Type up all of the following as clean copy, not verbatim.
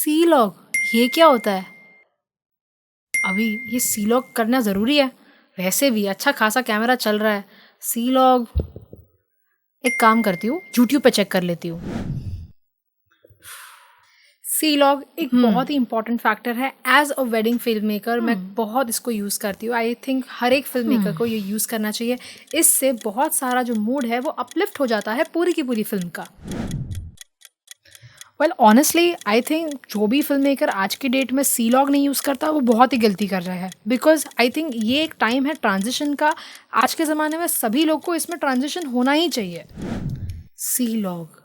सी log, ये क्या होता है? अभी ये सी लॉग करना ज़रूरी है? वैसे भी अच्छा खासा कैमरा चल रहा है। सी लॉग, एक काम करती हूँ, यूट्यूब पे चेक कर लेती हूँ। सी लॉग एक बहुत ही इंपॉर्टेंट फैक्टर है। As a wedding film maker मैं बहुत इसको यूज़ करती हूँ। आई थिंक हर एक फिल्म मेकर को ये यूज़ करना चाहिए। इससे बहुत सारा जो मूड है वो अपलिफ्ट हो जाता है पूरी की पूरी फिल्म का। वेल ऑनेस्टली आई थिंक जो भी फिल्म मेकर आज की डेट में सी लॉग नहीं यूज़ करता वो बहुत ही गलती कर रहा है। बिकॉज आई थिंक ये एक टाइम है ट्रांजिशन का। आज के ज़माने में सभी लोग को इसमें ट्रांजिशन होना ही चाहिए। सी लॉग,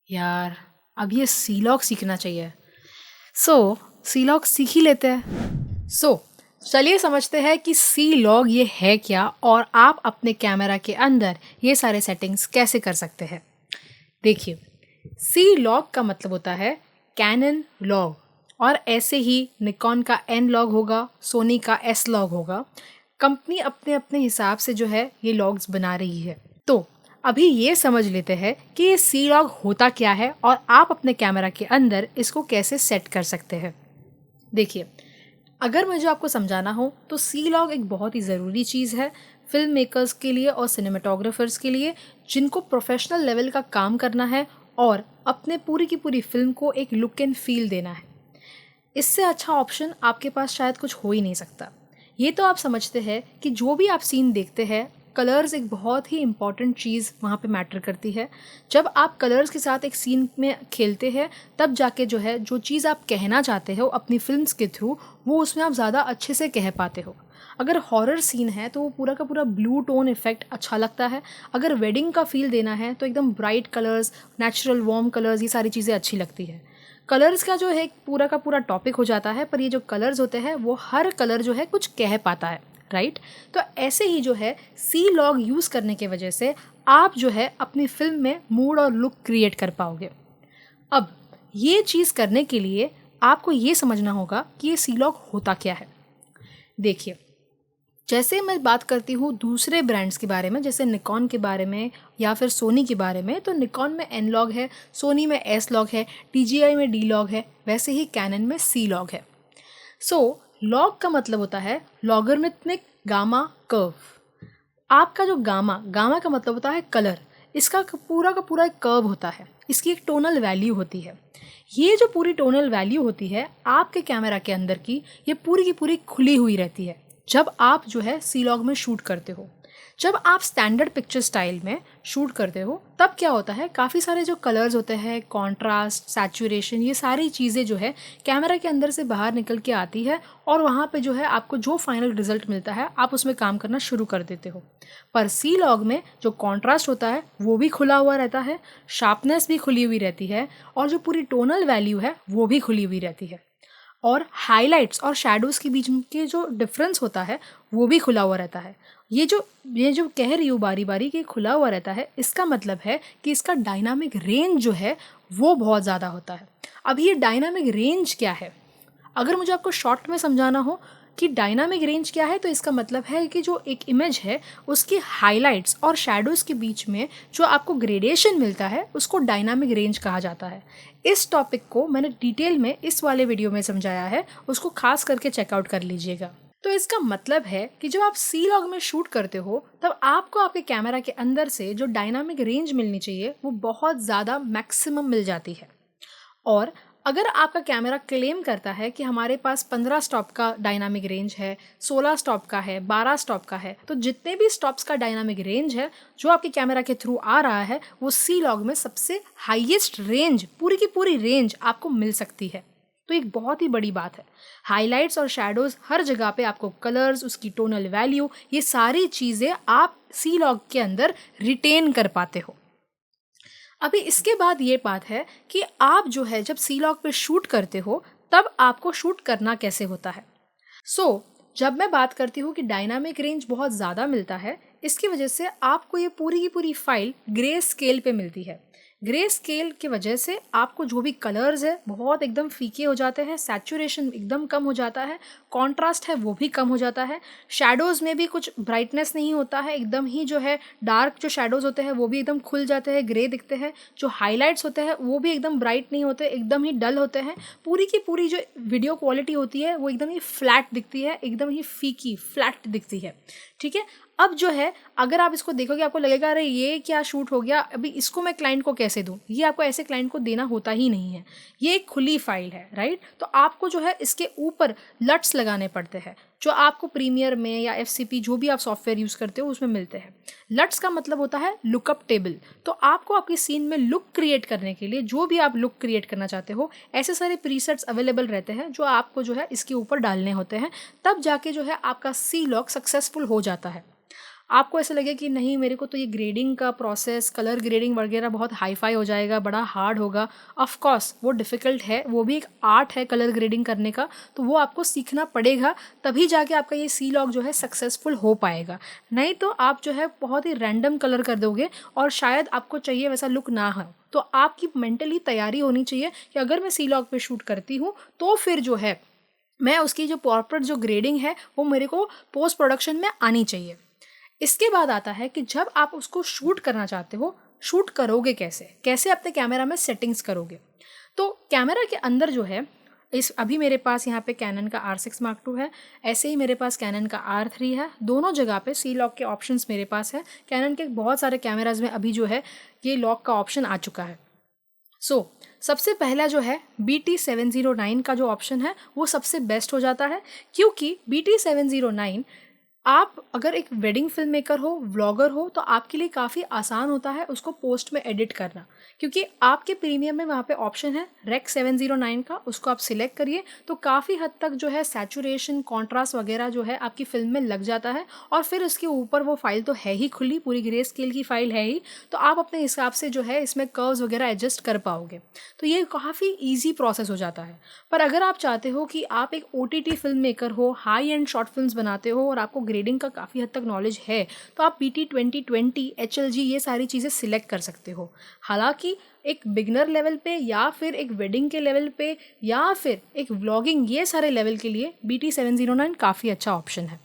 यार अब ये सी लॉग सीखना चाहिए। सी लॉग सीख ही लेते हैं। चलिए समझते हैं कि सी लॉग ये है क्या और आप अपने कैमरा के अंदर ये सारे सेटिंग्स कैसे कर सकते हैं। देखिए, सी लॉग का मतलब होता है कैनन लॉग, और ऐसे ही निकॉन का एन लॉग होगा, सोनी का एस लॉग होगा। कंपनी अपने अपने हिसाब से जो है ये लॉग्स बना रही है। तो अभी ये समझ लेते हैं कि ये सी लॉग होता क्या है और आप अपने कैमरा के अंदर इसको कैसे सेट कर सकते हैं। देखिए, अगर मुझे आपको समझाना हो तो सी लॉग एक बहुत ही ज़रूरी चीज़ है फिल्म मेकर्स के लिए और सिनेमाटोग्राफर्स के लिए, जिनको प्रोफेशनल लेवल का काम करना है और अपने पूरी की पूरी फिल्म को एक लुक एंड फील देना है। इससे अच्छा ऑप्शन आपके पास शायद कुछ हो ही नहीं सकता। ये तो आप समझते हैं कि जो भी आप सीन देखते हैं, कलर्स एक बहुत ही इंपॉर्टेंट चीज़ वहाँ पे मैटर करती है। जब आप कलर्स के साथ एक सीन में खेलते हैं तब जाके जो है जो चीज़ आप कहना चाहते हो अपनी फिल्म्स के थ्रू, वो उसमें आप ज़्यादा अच्छे से कह पाते हो। अगर हॉरर सीन है तो वो पूरा का पूरा ब्लू टोन इफेक्ट अच्छा लगता है। अगर वेडिंग का फील देना है तो एकदम bright colours, natural warm colours, ये सारी चीज़ें अच्छी लगती है। कलर्स का जो है पूरा का पूरा टॉपिक हो जाता है, पर ये जो कलर्स होते हैं वो हर कलर जो है कुछ कह पाता है, राइट। तो ऐसे ही जो है सी लॉग यूज़ करने की वजह से आप जो है अपनी फिल्म में मूड और लुक क्रिएट कर पाओगे। अब ये चीज़ करने के लिए आपको ये समझना होगा कि ये सी लॉग होता क्या है। देखिए, जैसे मैं बात करती हूँ दूसरे ब्रांड्स के बारे में, जैसे निकॉन के बारे में या फिर सोनी के बारे में, तो निकॉन में एन लॉग है, सोनी में एस लॉग है, टीजीआई में डी लॉग है, वैसे ही कैनन में सी लॉग है। लॉग का मतलब होता है लॉगरिथमिक गामा कर्व। आपका जो गामा गामा का मतलब होता है कलर। इसका पूरा का पूरा एक कर्व होता है, इसकी एक टोनल वैल्यू होती है। ये जो पूरी टोनल वैल्यू होती है आपके कैमरा के अंदर की, ये पूरी की पूरी खुली हुई रहती है जब आप जो है सी लॉग में शूट करते हो। जब आप स्टैंडर्ड पिक्चर स्टाइल में शूट करते हो तब क्या होता है, काफ़ी सारे जो कलर्स होते हैं, कॉन्ट्रास्ट, सैचुरेशन, ये सारी चीज़ें जो है कैमरा के अंदर से बाहर निकल के आती है और वहाँ पे जो है आपको जो फाइनल रिजल्ट मिलता है आप उसमें काम करना शुरू कर देते हो। पर सी लॉग में जो कॉन्ट्रास्ट होता है वो भी खुला हुआ रहता है, शार्पनेस भी खुली हुई रहती है और जो पूरी टोनल वैल्यू है वो भी खुली हुई रहती है, और हाइलाइट्स और शैडोज़ के बीच के जो डिफरेंस होता है वो भी खुला हुआ रहता है। ये जो कह रही हूँ बारी बारी कि खुला हुआ रहता है, इसका मतलब है कि इसका डायनामिक रेंज जो है वो बहुत ज़्यादा होता है। अब ये डायनामिक रेंज क्या है, अगर मुझे आपको शॉर्ट में समझाना हो कि डायनामिक रेंज क्या है, तो इसका मतलब है कि जो एक इमेज है उसकी हाइलाइट्स और शैडोज़ के बीच में जो आपको ग्रेडेशन मिलता है उसको डायनामिक रेंज कहा जाता है। इस टॉपिक को मैंने डिटेल में इस वाले वीडियो में समझाया है, उसको खास करके चेकआउट कर लीजिएगा। तो इसका मतलब है कि जब आप सी लॉग में शूट करते हो तब आपको आपके कैमरा के अंदर से जो डायनामिक रेंज मिलनी चाहिए वो बहुत ज़्यादा मैक्सिमम मिल जाती है। और अगर आपका कैमरा क्लेम करता है कि हमारे पास 15 स्टॉप का डायनामिक रेंज है, 16 स्टॉप का है, 12 स्टॉप का है, तो जितने भी स्टॉप्स का डायनामिक रेंज है जो आपके कैमरा के थ्रू आ रहा है वो सी लॉग में सबसे हाईएस्ट रेंज, पूरी की पूरी रेंज आपको मिल सकती है। तो एक बहुत ही बड़ी बात है। हाइलाइट्स और शैडोज़ हर जगह पे आपको कलर्स, उसकी टोनल वैल्यू, ये सारी चीज़ें आप सी लॉग के अंदर रिटेन कर पाते हो। अभी इसके बाद ये बात है कि आप जो है जब सी लॉग पे शूट करते हो तब आपको शूट करना कैसे होता है। जब मैं बात करती हूँ कि डायनामिक रेंज बहुत ज़्यादा मिलता है, इसकी वजह से आपको ये पूरी की पूरी फाइल ग्रे स्केल पे मिलती है। ग्रे स्केल की वजह से आपको जो भी कलर्स है बहुत एकदम फीके हो जाते हैं, सैचुरेशन एकदम कम हो जाता है, कॉन्ट्रास्ट है वो भी कम हो जाता है, शैडोज़ में भी कुछ ब्राइटनेस नहीं होता है, एकदम ही जो है डार्क जो शैडोज़ होते हैं वो भी एकदम खुल जाते हैं, ग्रे दिखते हैं, जो हाइलाइट्स होते हैं वो भी एकदम ब्राइट नहीं होते, एकदम ही डल होते हैं, पूरी की पूरी जो वीडियो क्वालिटी होती है वो एकदम ही फ्लैट दिखती है, एकदम ही फीकी फ्लैट दिखती है। ठीक है, अब जो है अगर आप इसको देखोगे आपको लगेगा अरे ये क्या शूट हो गया, अभी इसको मैं क्लाइंट को कैसे दूं, ये आपको ऐसे क्लाइंट को देना होता ही नहीं है, ये एक खुली फाइल है, राइट। तो आपको जो है इसके ऊपर लट्स लगाने पड़ते हैं जो आपको प्रीमियर में या एफसीपी जो भी आप सॉफ्टवेयर यूज़ करते हो उसमें मिलते हैं। लट्स का मतलब होता है लुकअप टेबल। तो आपको आपकी सीन में लुक क्रिएट करने के लिए जो भी आप लुक क्रिएट करना चाहते हो ऐसे सारे प्रीसेट्स अवेलेबल रहते हैं जो आपको जो है इसके ऊपर डालने होते हैं, तब जाके जो है आपका सी लॉग सक्सेसफुल हो जाता है। आपको ऐसा लगे कि नहीं मेरे को तो ये ग्रेडिंग का प्रोसेस, कलर ग्रेडिंग वगैरह बहुत हाई फाई हो जाएगा, बड़ा हार्ड होगा, ऑफ कोर्स वो डिफ़िकल्ट है, वो भी एक आर्ट है कलर ग्रेडिंग करने का, तो वो आपको सीखना पड़ेगा, तभी जाके आपका ये सी लॉग जो है सक्सेसफुल हो पाएगा। नहीं तो आप जो है बहुत ही रैंडम कलर कर दोगे और शायद आपको चाहिए वैसा लुक ना हो। तो आपकी मेंटली तैयारी होनी चाहिए कि अगर मैं सी लॉग पे शूट करती हूँ तो फिर जो है मैं उसकी जो प्रॉपर जो ग्रेडिंग है वो मेरे को पोस्ट प्रोडक्शन में आनी चाहिए। इसके बाद आता है कि जब आप उसको शूट करना चाहते हो, शूट करोगे कैसे, कैसे अपने कैमरा में सेटिंग्स करोगे। तो कैमरा के अंदर जो है इस अभी मेरे पास यहाँ पे कैनन का R6 Mark II है, ऐसे ही मेरे पास कैनन का R3 है, दोनों जगह पे सी लॉक के ऑप्शंस मेरे पास है। कैनन के बहुत सारे कैमराज में अभी जो है ये लॉक का ऑप्शन आ चुका है। सबसे पहला जो है BT709 का जो ऑप्शन है वो सबसे बेस्ट हो जाता है, क्योंकि BT709 आप अगर एक वेडिंग फिल्म मेकर हो, व्लॉगर हो, तो आपके लिए काफ़ी आसान होता है उसको पोस्ट में एडिट करना, क्योंकि आपके प्रीमियम में वहाँ पे ऑप्शन है रेक 709 का, उसको आप सिलेक्ट करिए तो काफ़ी हद तक जो है सैचुरेशन, कॉन्ट्रास्ट वगैरह जो है आपकी फिल्म में लग जाता है। और फिर उसके ऊपर वो फाइल तो है ही खुली, पूरी ग्रे स्केल की फाइल है ही, तो आप अपने हिसाब से जो है इसमें कर्व्स वगैरह एडजस्ट कर पाओगे, तो ये काफ़ी ईजी प्रोसेस हो जाता है। पर अगर आप चाहते हो कि आप एक OTT फिल्म मेकर हो, हाई एंड शॉर्ट फिल्म्स बनाते हो और आपको ग्रेडिंग का काफ़ी हद तक नॉलेज है, तो आप BT2020 HLG ये सारी चीज़ें सिलेक्ट कर सकते हो। हालांकि एक बिगनर लेवल पे या फिर एक वेडिंग के लेवल पे या फिर एक व्लॉगिंग, ये सारे लेवल के लिए BT709 काफ़ी अच्छा ऑप्शन है।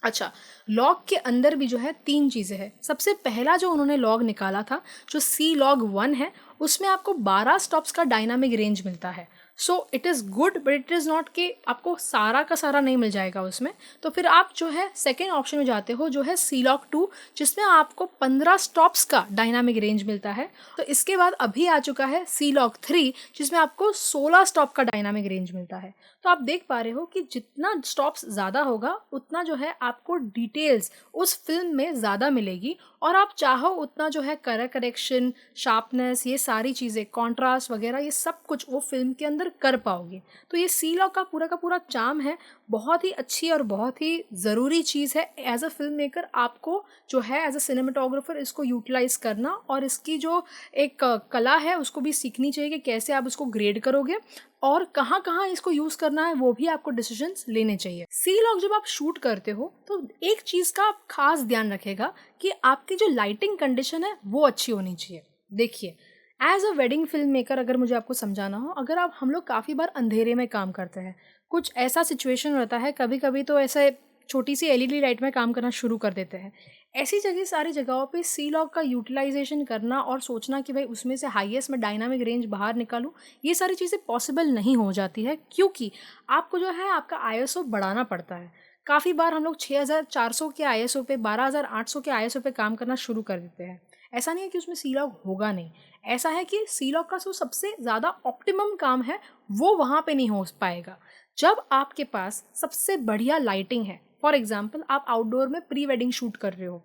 अच्छा, लॉग के अंदर भी जो है 3 चीज़ें हैं। सबसे पहला जो उन्होंने लॉग निकाला था जो C-Log1 है, उसमें आपको 12 स्टॉप्स का डायनामिक रेंज मिलता है। So it is good but it is not कि आपको सारा का सारा नहीं मिल जाएगा उसमें। तो फिर आप जो है सेकेंड ऑप्शन में जाते हो जो है C-Log2, जिसमें आपको 15 स्टॉप्स का डायनामिक रेंज मिलता है। तो इसके बाद अभी आ चुका है C-Log3, जिसमें आपको 16 स्टॉप का डायनामिक रेंज मिलता है। तो आप देख पा रहे हो कि जितना स्टॉप्स ज़्यादा होगा उतना जो है आपको डिटेल्स उस फिल्म में ज़्यादा मिलेगी, और आप चाहो उतना जो है कलर करेक्शन, शार्पनेस, ये सारी चीज़ें, कॉन्ट्रास्ट वगैरह, ये सब कुछ वो फिल्म के अंदर कर पाओगे। तो ये C-Log का पूरा चार्म है, बहुत ही अच्छी और बहुत ही ज़रूरी चीज़ है एज अ फिल्म मेकर। आपको जो है एज अ सिनेमाटोग्राफर इसको यूटिलाइज़ करना और इसकी जो एक कला है उसको भी सीखनी चाहिए कि कैसे आप उसको ग्रेड करोगे और कहाँ कहाँ इसको यूज़ करना है, वो भी आपको डिसीजंस लेने चाहिए। C-Log जब आप शूट करते हो तो एक चीज़ का आप खास ध्यान रखेगा कि आपकी जो लाइटिंग कंडीशन है वो अच्छी होनी चाहिए। देखिए, as a wedding film maker अगर मुझे आपको समझाना हो, अगर आप हम लोग काफ़ी बार अंधेरे में काम करते हैं, कुछ ऐसा सिचुएशन रहता है, कभी कभी तो ऐसे छोटी सी LED लाइट में काम करना शुरू कर देते हैं। ऐसी जगह सारी जगहों पे C-Log का यूटिलाइजेशन करना और सोचना कि भाई उसमें से हाईएस्ट में डायनामिक रेंज बाहर निकालूं, ये सारी चीज़ें पॉसिबल नहीं हो जाती है, क्योंकि आपको जो है आपका ISO बढ़ाना पड़ता है। काफ़ी बार हम लोग 6400 के ISO पे, 12800 के ISO पे काम करना शुरू कर देते हैं। ऐसा नहीं है कि उसमें C-Log होगा नहीं, ऐसा है कि C-Log का जो सबसे ज़्यादा ऑप्टिमम काम है वो वहाँ पे नहीं हो पाएगा। जब आपके पास सबसे बढ़िया लाइटिंग है, फॉर एग्जाम्पल आप आउटडोर में प्री वेडिंग शूट कर रहे हो,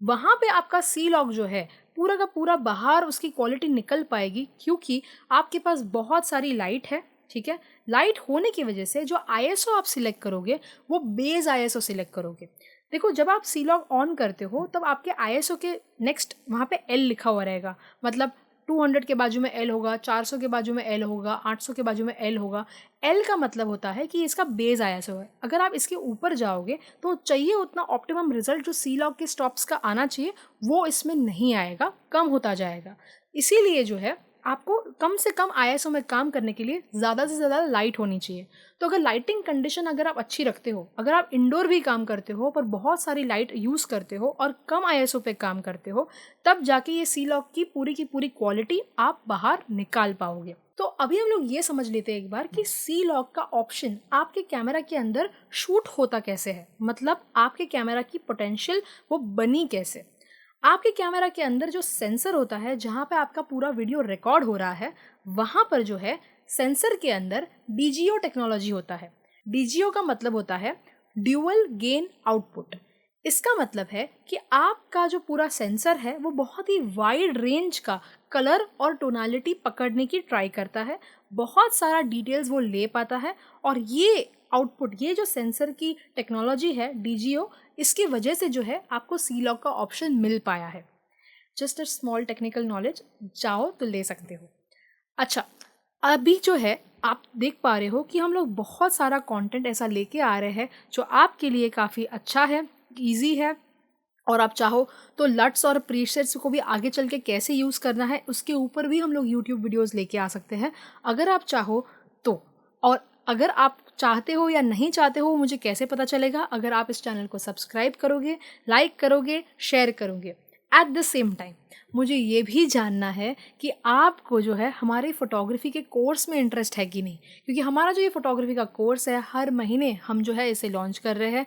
वहाँ पे आपका C-Log जो है पूरा का पूरा बाहर उसकी क्वालिटी निकल पाएगी, क्योंकि आपके पास बहुत सारी लाइट है। ठीक है, लाइट होने की वजह से जो ISO आप सिलेक्ट करोगे वो बेस ISO सिलेक्ट करोगे। देखो, जब आप C-Log ऑन करते हो तब आपके ISO के नेक्स्ट वहाँ पे L लिखा हुआ रहेगा, मतलब 200 के बाजू में L होगा, 400 के बाजू में L होगा, 800 के बाजू में L होगा। L का मतलब होता है कि इसका बेस ISO है। अगर आप इसके ऊपर जाओगे तो चाहिए उतना ऑप्टिमम रिजल्ट जो C-Log के स्टॉप्स का आना चाहिए वो इसमें नहीं आएगा, कम होता जाएगा। इसीलिए जो है आपको कम से कम आईएसओ में काम करने के लिए ज़्यादा से ज़्यादा लाइट होनी चाहिए। तो अगर लाइटिंग कंडीशन अगर आप अच्छी रखते हो, अगर आप इंडोर भी काम करते हो पर बहुत सारी लाइट यूज़ करते हो और कम आईएसओ पे काम करते हो, तब जाके ये सी लॉक की पूरी क्वालिटी आप बाहर निकाल पाओगे। तो अभी हम लोग ये समझ लेते हैं एक बार कि सी लॉक का ऑप्शन आपके कैमरा के अंदर शूट होता कैसे है, मतलब आपके कैमरा की पोटेंशियल वो बनी कैसे। आपके कैमरा के अंदर जो सेंसर होता है, जहाँ पे आपका पूरा वीडियो रिकॉर्ड हो रहा है, वहाँ पर जो है सेंसर के अंदर डीजीओ टेक्नोलॉजी होता है। डीजीओ का मतलब होता है ड्यूअल गेन आउटपुट। इसका मतलब है कि आपका जो पूरा सेंसर है वो बहुत ही वाइड रेंज का कलर और टोनालिटी पकड़ने की ट्राई करता है, बहुत सारा डिटेल्स वो ले पाता है, और ये आउटपुट, ये जो सेंसर की टेक्नोलॉजी है डीजीओ, इसकी वजह से जो है आपको सी लॉक का ऑप्शन मिल पाया है। Just a small technical knowledge, चाहो तो ले सकते हो। अच्छा, अभी जो है आप देख पा रहे हो कि हम लोग बहुत सारा कंटेंट ऐसा लेके आ रहे हैं जो आपके लिए काफ़ी अच्छा है, इजी है, और आप चाहो तो लट्स और प्रीसेट्स को भी आगे चल के कैसे यूज़ करना है उसके ऊपर भी हम लोग यूट्यूब वीडियोस लेके आ सकते हैं, अगर आप चाहो तो। और अगर आप चाहते हो या नहीं चाहते हो मुझे कैसे पता चलेगा? अगर आप इस चैनल को सब्सक्राइब करोगे, लाइक करोगे, शेयर करोगे। एट द सेम टाइम मुझे ये भी जानना है कि आपको जो है हमारे फ़ोटोग्राफी के कोर्स में इंटरेस्ट है कि नहीं, क्योंकि हमारा जो ये फ़ोटोग्राफी का कोर्स है हर महीने हम जो है इसे लॉन्च कर रहे हैं,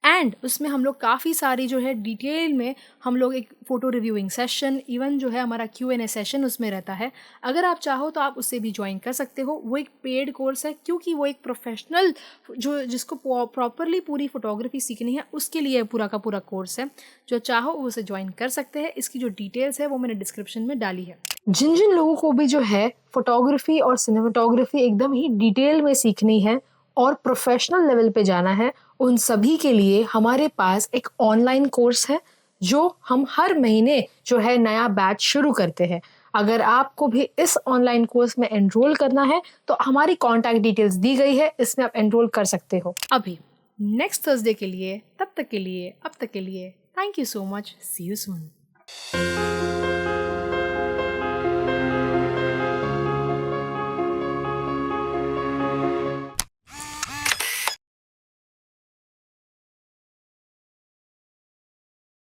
एंड उसमें हम लोग काफ़ी सारी जो है डिटेल में हम लोग एक फ़ोटो रिव्यूइंग सेशन, इवन जो है हमारा Q&A सेशन उसमें रहता है। अगर आप चाहो तो आप उससे भी ज्वाइन कर सकते हो। वो एक पेड कोर्स है, क्योंकि वो एक प्रोफेशनल जो जिसको प्रॉपरली पूरी फ़ोटोग्राफी सीखनी है उसके लिए पूरा का पूरा कोर्स है। जो चाहो वो उसे ज्वाइन कर सकते हैं। इसकी जो डिटेल्स है वो मैंने डिस्क्रिप्शन में डाली है। जिन जिन लोगों को भी जो है फ़ोटोग्राफी और सिनेमेटोग्राफी एकदम ही डिटेल में सीखनी है और प्रोफेशनल लेवल पे जाना है, उन सभी के लिए हमारे पास एक ऑनलाइन कोर्स है जो हम हर महीने जो है नया बैच शुरू करते हैं। अगर आपको भी इस ऑनलाइन कोर्स में एनरोल करना है तो हमारी कॉन्टैक्ट डिटेल्स दी गई है, इसमें आप एनरोल कर सकते हो। अभी नेक्स्ट थर्सडे के लिए, तब तक के लिए, अब तक के लिए, thank you so much, see you soon.